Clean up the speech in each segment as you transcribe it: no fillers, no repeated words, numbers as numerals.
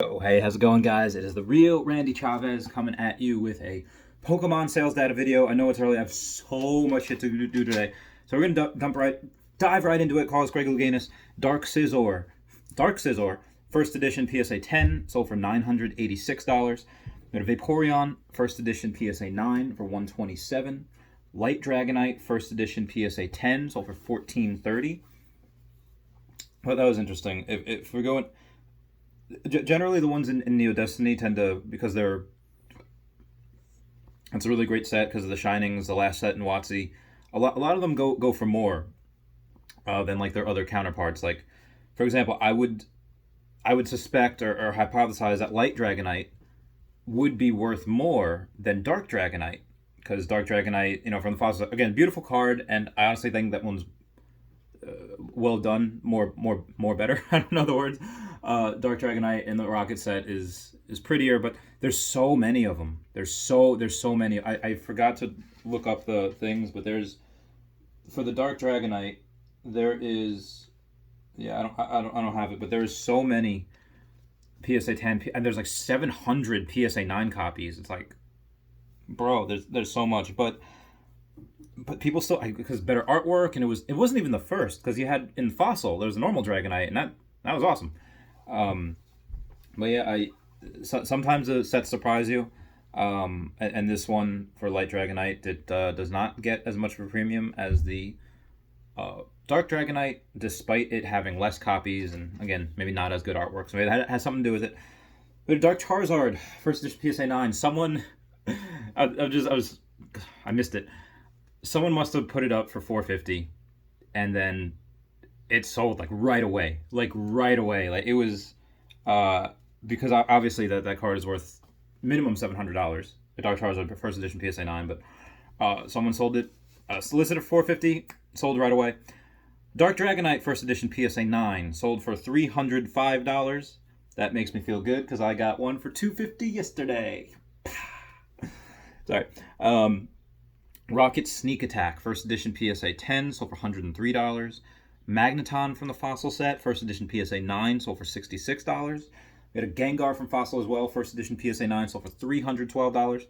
Oh, hey, how's it going, guys? It is the real Randy Chavez coming at you with a Pokemon sales data video. I know it's early. I have so much shit to do today. So we're going to dive right into it. Call us Greg Louganis. Dark Scizor, first edition PSA 10, sold for $986. We have Vaporeon, first edition PSA 9 for $127. Light Dragonite, first edition PSA 10, sold for $1430. Well, that was interesting. If we're going... Generally, the ones in Neo Destiny tend to, because it's a really great set because of the Shinings, the last set in WotC. A lot of them go for more than like their other counterparts. Like, for example, I would suspect or hypothesize that Light Dragonite would be worth more than Dark Dragonite, because Dark Dragonite, from the fossils, again, beautiful card, and I honestly think that one's well done, more better. I don't know the words. Dark Dragonite in the Rocket set is prettier, but there's so many of them. There's so many. I forgot to look up the things, but there's, for the Dark Dragonite, there is, I don't have it, but there's so many PSA 10, and there's like 700 PSA 9 copies. It's like, bro, there's so much, but people still, because better artwork, and it wasn't even the first, because you had in Fossil there was a normal Dragonite, and that was awesome. But yeah, sometimes the sets surprise you, and this one for Light Dragonite, it does not get as much of a premium as the Dark Dragonite, despite it having less copies and, again, maybe not as good artwork. So maybe that has something to do with it. But Dark Charizard, first edition PSA 9. Someone, I missed it. Someone must have put it up for $450, and then it sold like right away. Like it was, because obviously that card is worth minimum $700. The Dark Charizard first edition PSA 9, but someone sold it, solicited for $450, sold right away. Dark Dragonite first edition PSA 9 sold for $305. That makes me feel good because I got one for $250 yesterday. Sorry. Rocket Sneak Attack first edition PSA 10 sold for $103. Magneton from the Fossil set, first edition PSA 9, sold for $66. We had a Gengar from Fossil as well, first edition PSA 9, sold for $312.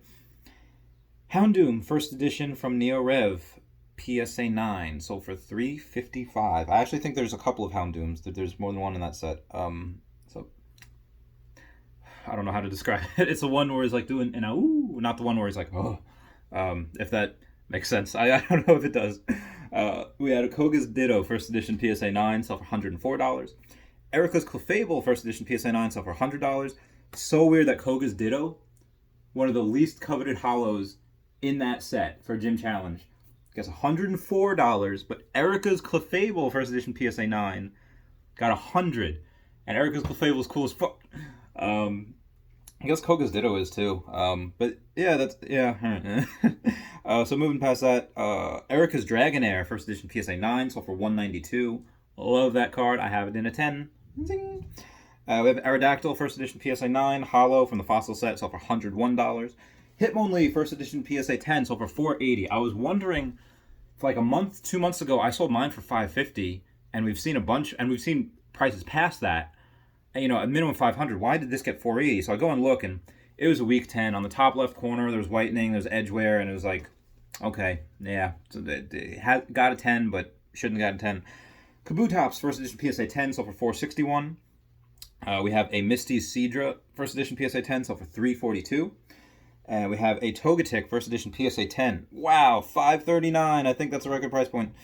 Houndoom, first edition from Neo Rev, PSA 9, sold for $355. I actually think there's a couple of Houndooms. There's more than one in that set. So I don't know how to describe it. It's the one where he's like doing an ooh, not the one where he's like, oh. If that makes sense. I don't know if it does. We had a Koga's Ditto first edition PSA 9, sold for $104. Erica's Clefable first edition PSA 9, sold for $100. So weird that Koga's Ditto, one of the least coveted hollows in that set for Gym Challenge, gets $104, but Erica's Clefable first edition PSA 9 got $100, and Erica's Clefable is cool as fuck. I guess Koga's Ditto is too. But yeah, so moving past that, Erica's Dragonair first edition PSA 9 sold for $192. Love that card. I have it in a 10. Zing. We have Aerodactyl first edition PSA 9 Hollow from the Fossil set, sold for $101. Hitmonlee first edition PSA 10 sold for $480. I was wondering, for like 2 months ago, I sold mine for $550, and we've seen a bunch, and we've seen prices past that. A minimum $500. Why did this get $480? So I go and look, and it was a week 10. On the top left corner, there was whitening, there was edge wear, and it was like, okay, yeah. So it got a 10, but shouldn't have gotten 10. Kabutops, first edition PSA 10, sold for $461. We have a Misty's Seadra, first edition PSA 10, sold for $342. And we have a Togetic, first edition PSA 10. Wow, $539. I think that's a record price point.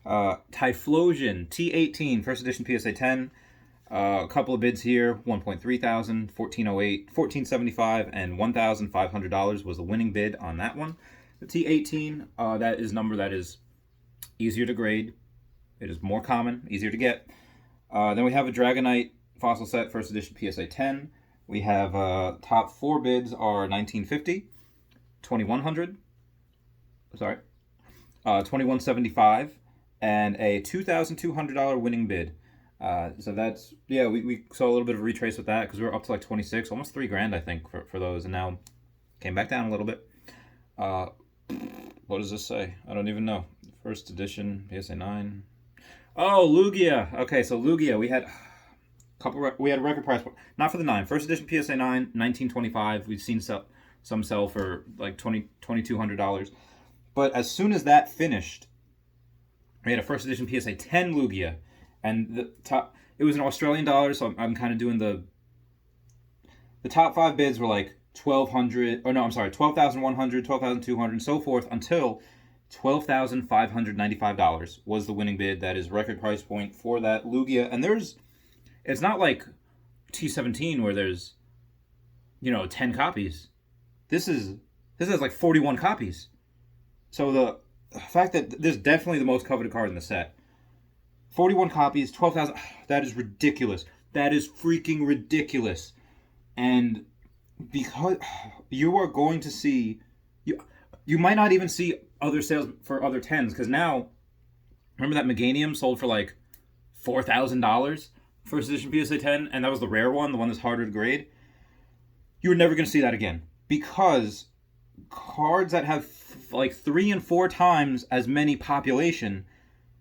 Typhlosion, T18, first edition PSA 10. A couple of bids here, $1.3 thousand, $1,408, $1,475, and $1,500 was the winning bid on that one. The T18, that is a number that is easier to grade. It is more common, easier to get. Then we have a Dragonite Fossil set, first edition PSA 10. We have top 4 bids are $1,950, $2,100, $2,175, and a $2,200 winning bid. So that's, yeah, we saw a little bit of a retrace with that because we were up to like 26, almost $3,000, I think, for those, and now came back down a little bit. What does this say? I don't even know. First edition, PSA 9. Oh, Lugia. Okay, so Lugia, we had We had a record price, not for the 9. First edition PSA 9, 1925. We've seen some sell for like $2,200. But as soon as that finished, we had a first edition PSA 10 Lugia, and the top. It was in Australian dollars, so I'm kind of doing the top 5 bids were like 1,200, or no, I'm sorry, 12,100, 12,200, and so forth until $12,595 was the winning bid. That is record price point for that Lugia. And it's not like T17 where there's, 10 copies. This has like 41 copies. So the fact that this is definitely the most coveted card in the set. 41 copies, 12,000. That is ridiculous. That is freaking ridiculous. And because you are going to see, you might not even see other sales for other 10s, because now, remember that Meganium sold for like $4,000 first edition PSA 10, and that was the rare one, the one that's harder to grade. You're never going to see that again, because cards that have like 3 and 4 times as many population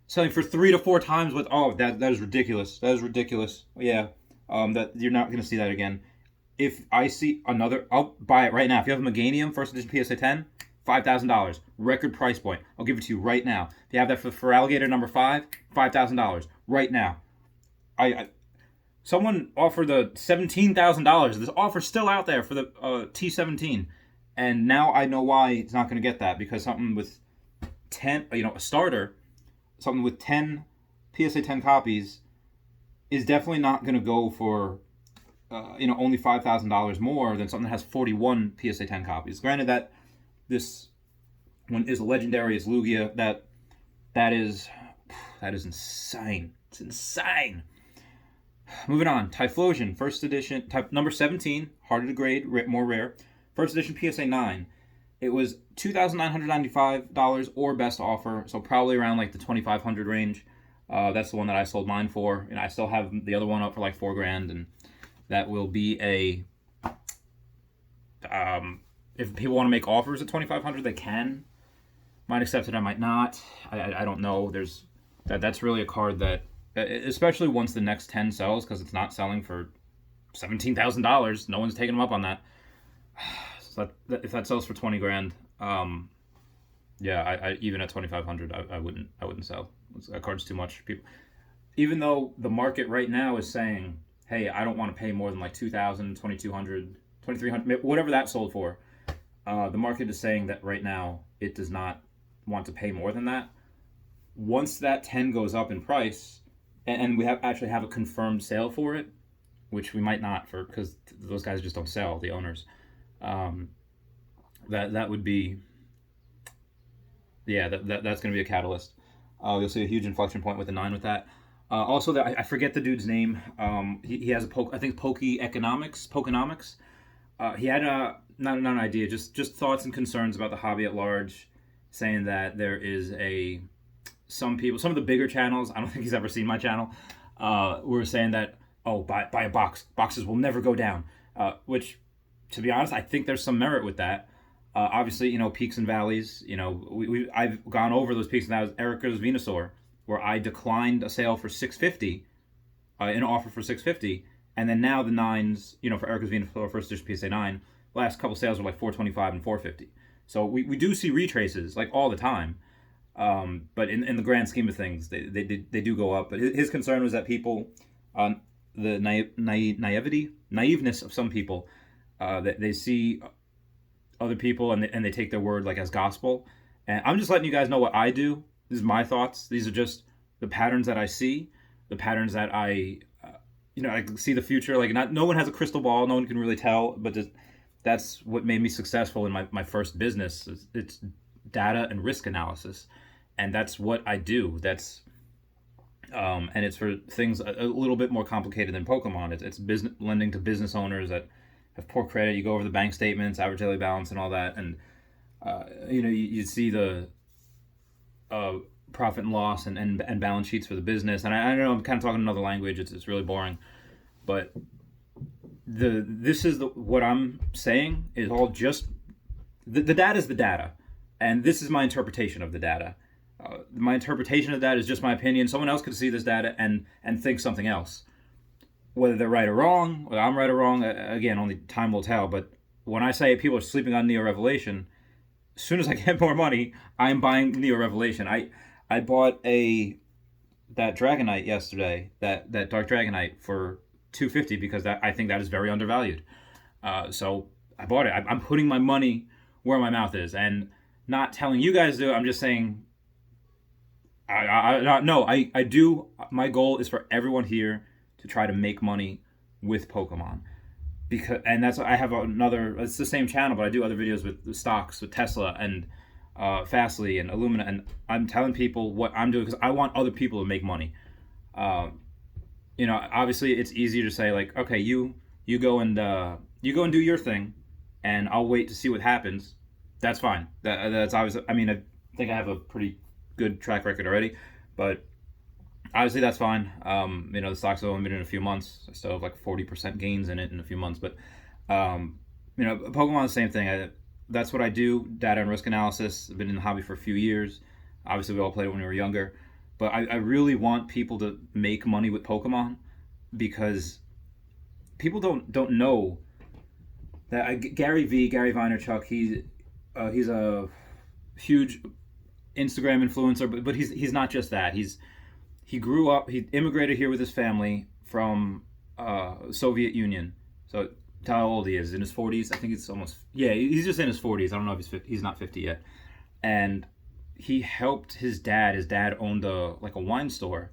selling for 3 to 4 times with that is ridiculous. That is ridiculous. Yeah, that you're not going to see that again. If I see another, I'll buy it right now. If you have a Meganium first edition PSA 10, $5,000 record price point. I'll give it to you right now. If you have that for Alligator number 5, $5,000 right now. Someone offered the $17,000. This offer's still out there for the T17, and now I know why it's not going to get that, because something with 10, a starter, something with 10 PSA 10 copies is definitely not going to go for only $5,000 more than something that has 41 PSA 10 copies. Granted that this one is a legendary, it's Lugia. That is insane. It's insane. Moving on, Typhlosion, first edition, number 17, harder to grade, more rare. First edition PSA 9. It was $2,995 or best offer, so probably around like the $2,500 range. That's the one that I sold mine for, and I still have the other one up for like $4,000, and that will be a. If people want to make offers at $2,500, they can. Might accept it, I might not. I don't know. That's really a card that, especially once the next 10 sells, because it's not selling for $17,000. No one's taking them up on that. So if that sells for $20,000, I even at $2,500, I wouldn't sell. That card's too much. People, even though the market right now is saying, hey, I don't want to pay more than like $2,000, $2,200, $2,300, whatever that sold for. The market is saying that right now it does not want to pay more than that. Once that 10 goes up in price, and we actually have a confirmed sale for it, which we might not, because those guys just don't sell, the owners. That would be, that's going to be a catalyst. You'll see a huge inflection point with the 9 with that. Also, I forget the dude's name. He has I think Pokenomics. He had not an idea, just thoughts and concerns about the hobby at large, saying that there is some of the bigger channels, I don't think he's ever seen my channel, were saying that, buy a box. Boxes will never go down. Which, to be honest, I think there's some merit with that. Obviously, peaks and valleys. I've gone over those peaks and valleys. Erica's Venusaur, where I declined a sale for $650, an offer for $650, and then now the 9s, for Erica's Venusaur first edition PSA 9, last couple sales were like $425 and $450. So we do see retraces like all the time, but in the grand scheme of things, they do go up. But his concern was that people, the naiveness of some people, that they see other people and they take their word like as gospel. And I'm just letting you guys know what I do. This is my thoughts. These are just the patterns that I see, the patterns that I can see the future. Like, no one has a crystal ball. No one can really tell. But that's what made me successful in my first business. It's data and risk analysis, and that's what I do. That's and it's for things a little bit more complicated than Pokemon. It's business lending to business owners that have poor credit. You go over the bank statements, average daily balance, and all that, and you see the profit and loss and balance sheets for the business. And I know I'm kind of talking another language. It's really boring, but what I'm saying is all just the data is the data, and this is my interpretation of the data. My interpretation of that is just my opinion. Someone else could see this data and think something else. Whether they're right or wrong, whether I'm right or wrong, again, only time will tell. But when I say people are sleeping on Neo Revelation, as soon as I get more money, I'm buying Neo Revelation. I bought a that Dragonite yesterday, that Dark Dragonite for 250 because I think that is very undervalued. So I bought it. I'm putting my money where my mouth is, and not telling you guys to do it. I'm just saying. I do. My goal is for everyone here to try to make money with Pokemon because, and that's I have another. It's the same channel, but I do other videos with stocks with Tesla and Fastly and Illumina, and I'm telling people what I'm doing because I want other people to make money. Uh, Obviously, it's easier to say like, okay, you go and do your thing, and I'll wait to see what happens. That's fine. That's obviously. I mean, I think I have a pretty good track record already, but obviously that's fine. The stocks have only been in a few months. I still have like 40% gains in it in a few months, but Pokemon the same thing. That's what I do. Data and risk analysis. I've been in the hobby for a few years. Obviously, we all played it when we were younger, but I really want people to make money with Pokemon because people don't know that Gary Vaynerchuk. He's a huge Instagram influencer, but he's not just that. He grew up. He immigrated here with his family from Soviet Union. So tell how old he is. In his 40s, I think it's almost. Yeah, he's just in his 40s. I don't know if he's 50, he's not 50 yet. And he helped his dad. His dad owned a wine store.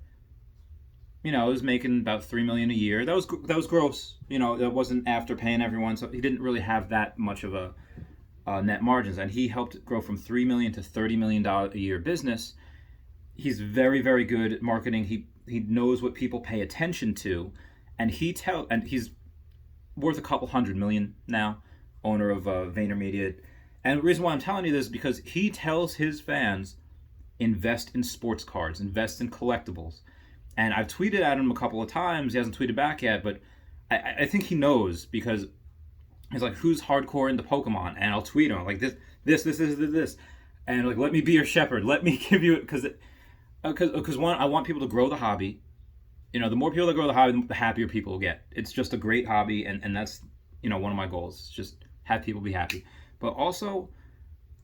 It was making about $3 million a year. That was gross. That wasn't after paying everyone, so he didn't really have that much of a net margins. And he helped grow from $3 million to $30 million a year business. He's very, very good at marketing. He knows what people pay attention to, and he's worth a couple hundred million now, owner of Vaynermedia. And the reason why I'm telling you this is because he tells his fans, invest in sports cards, invest in collectibles. And I've tweeted at him a couple of times. He hasn't tweeted back yet, but I think he knows because he's like, who's hardcore into Pokemon? And I'll tweet him like this, and like, let me be your shepherd. Let me give you it because one, I want people to grow the hobby. The more people that grow the hobby, the happier people will get. It's just a great hobby, and that's one of my goals. Just have people be happy. But also,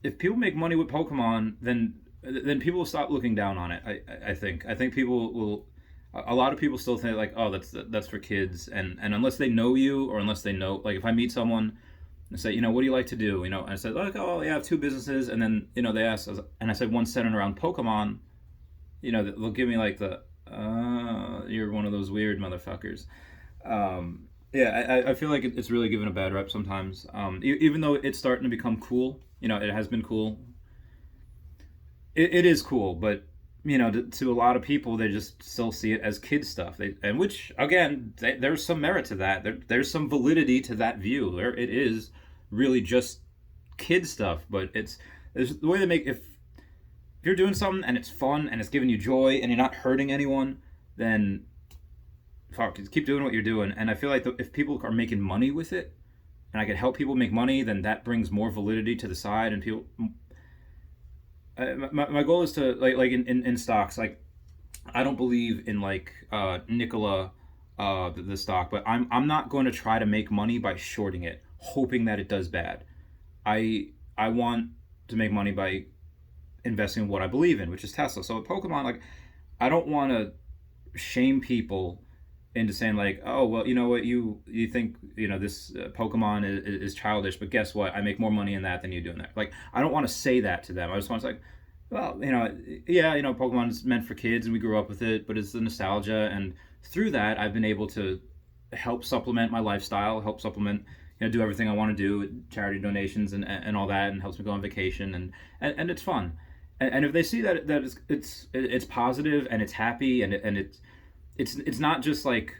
if people make money with Pokemon, then people will stop looking down on it. I think people will. A lot of people still think like, oh, that's for kids, and unless they know you or unless they know, like if I meet someone and say, what do you like to do, and I said like, oh yeah, I have two businesses, and then they ask, and I said one centered around Pokemon, they'll give me like the you're one of those weird motherfuckers. I feel like it's really given a bad rep sometimes. Even though it's starting to become cool, it has been cool. It is cool, but to a lot of people, they just still see it as kid stuff. And which again, there's some merit to that. There's some validity to that view. It is really just kid stuff, but it's the way they make if you're doing something and it's fun and it's giving you joy and you're not hurting anyone, then fuck, just keep doing what you're doing. And I feel like if people are making money with it, and I can help people make money, then that brings more validity to the side. And people, my goal is to like in stocks. Like I don't believe in like Nikola, the stock, but I'm not going to try to make money by shorting it, hoping that it does bad. I want to make money by investing in what I believe in, which is Tesla. So with Pokemon, like I don't want to shame people into saying like, oh well, you know what, you think this Pokemon is childish, but guess what? I make more money in that than you do in that. Like I don't want to say that to them. I just want to say, like, well, yeah, Pokemon is meant for kids and we grew up with it, but it's the nostalgia, and through that I've been able to help supplement my lifestyle, help supplement, do everything I want to do, charity donations and all that, and helps me go on vacation, and it's fun. And if they see that it's positive and it's happy and it's not just like,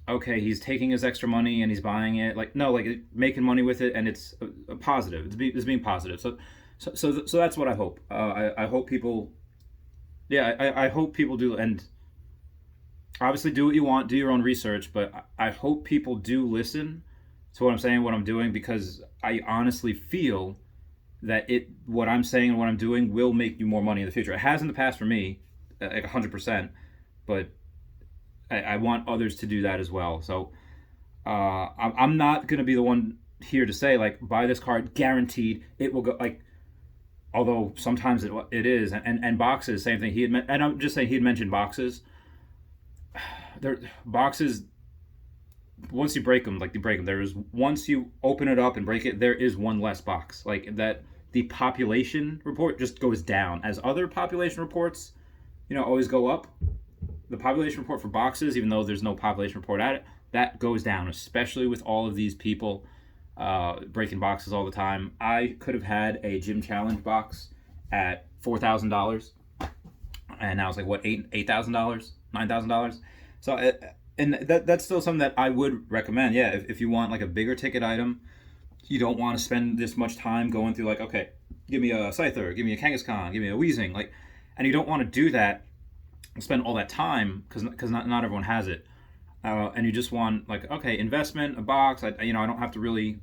okay, he's taking his extra money and he's buying it, like no, like making money with it, and it's a positive. It's being positive. So that's what I hope. I hope people, yeah, I hope people do, and obviously do what you want, do your own research, but I hope people do listen to what I'm saying, what I'm doing, because I honestly feel that what I'm saying and what I'm doing will make you more money in the future. It has in the past for me, like 100%, but I want others to do that as well. So I'm not gonna be the one here to say like buy this card guaranteed it will go like. Although sometimes it is, and boxes, same thing. And I'm just saying he had mentioned boxes. There boxes. Once you break them, like you break them, there is once you open it up and break it, there is one less box. Like that, the population report just goes down as other population reports, always go up. The population report for boxes, even though there's no population report at it, that goes down, especially with all of these people breaking boxes all the time. I could have had a gym challenge box at $4,000, and now it's like what $8,000, $9,000. So and that's still something that I would recommend. Yeah, if you want like a bigger ticket item, you don't want to spend this much time going through like, okay, give me a Scyther, give me a Kangaskhan, give me a Weezing, like, and you don't want to do that, spend all that time because not everyone has it, and you just want like, okay, investment, a box. I don't have to really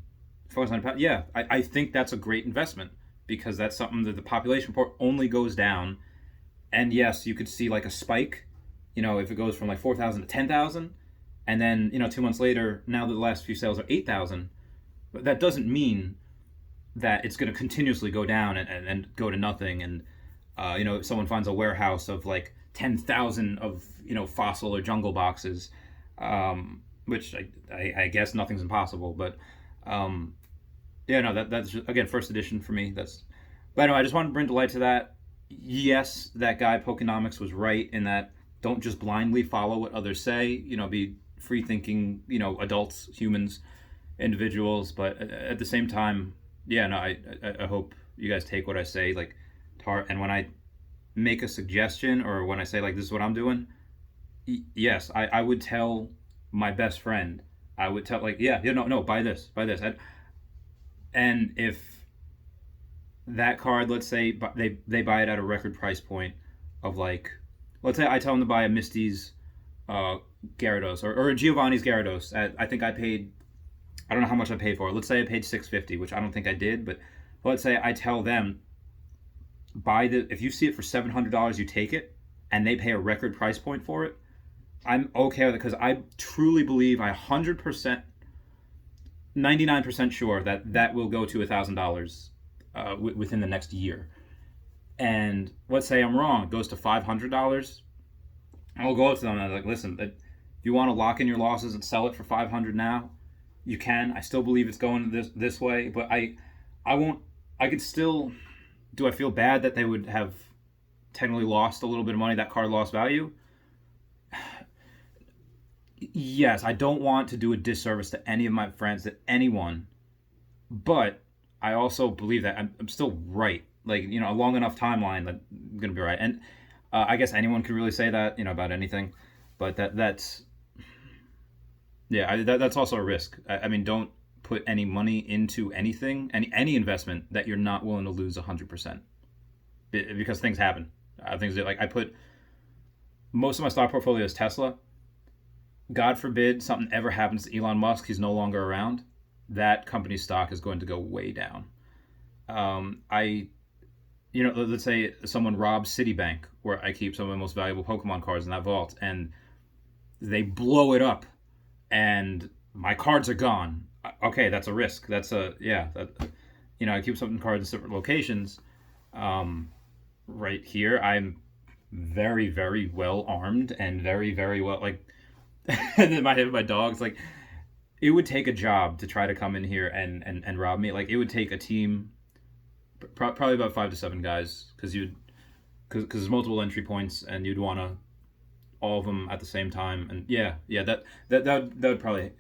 focus on it. Yeah, I think that's a great investment because that's something that the population report only goes down, and yes, you could see like a spike. If it goes from like 4,000 to 10,000, and then 2 months later, now that the last few sales are 8,000, but that doesn't mean that it's going to continuously go down and go to nothing. And if someone finds a warehouse of like 10,000 of fossil or jungle boxes, which I guess nothing's impossible, but yeah, no, that's just, again, first edition for me. But anyway, I just wanted to bring to light to that. Yes, that guy Pokenomics was right in that. Don't just blindly follow what others say. Be free thinking. Adults, humans, individuals. But at the same time, yeah, no, I hope you guys take what I say like to heart. And when I make a suggestion or when I say like this is what I'm doing, yes, I would tell my best friend. I would tell like no, buy this. And if that card, let's say they buy it at a record price point of like. Let's say I tell them to buy a Misty's Gyarados or a Giovanni's Gyarados. I think I don't know how much I paid for it. Let's say I paid $650, which I don't think I did. But let's say I tell them, if you see it for $700, you take it, and they pay a record price point for it. I'm okay with it because I truly believe 100%, 99% sure that will go to $1,000 within the next year. And let's say I'm wrong, it goes to $500. I'll go up to them and I'm like, listen, if you want to lock in your losses and sell it for $500 now, you can. I still believe it's going this way, but I won't. I could still. Do I feel bad that they would have technically lost a little bit of money? That card lost value. Yes, I don't want to do a disservice to any of my friends, to anyone, but I also believe that I'm still right. Like, a long enough timeline that I'm going to be right. And I guess anyone could really say that, about anything. But that's also a risk. I mean, don't put any money into anything, any investment that you're not willing to lose 100%. Because things happen. Things that, like, I put most of my stock portfolio is Tesla. God forbid something ever happens to Elon Musk, he's no longer around. That company's stock is going to go way down. Let's say someone robs Citibank, where I keep some of my most valuable Pokemon cards in that vault, and they blow it up, and my cards are gone. Okay, that's a risk. I keep some cards in different locations. Right here, I'm very, very well armed and very, very well, like, and then my dog's like, it would take a job to try to come in here and rob me. Like, it would take a team. Probably about 5 to 7 guys, because there's multiple entry points, and you'd want to all of them at the same time, and that would probably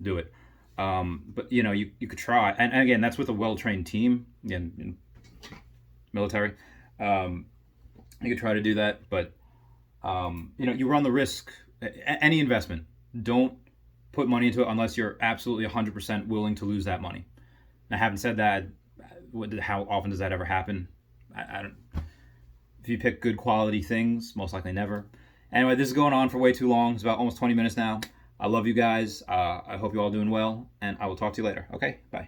do it. But you could try, and again, that's with a well-trained team, again, military. You could try to do that, but you run the risk. Any investment, don't put money into it unless you're absolutely 100% willing to lose that money. Now, having said that, how often does that ever happen? I don't. If you pick good quality things, most likely never. Anyway, this is going on for way too long. It's about almost 20 minutes now. I love you guys. I hope you're all doing well, and I will talk to you later. Okay, bye.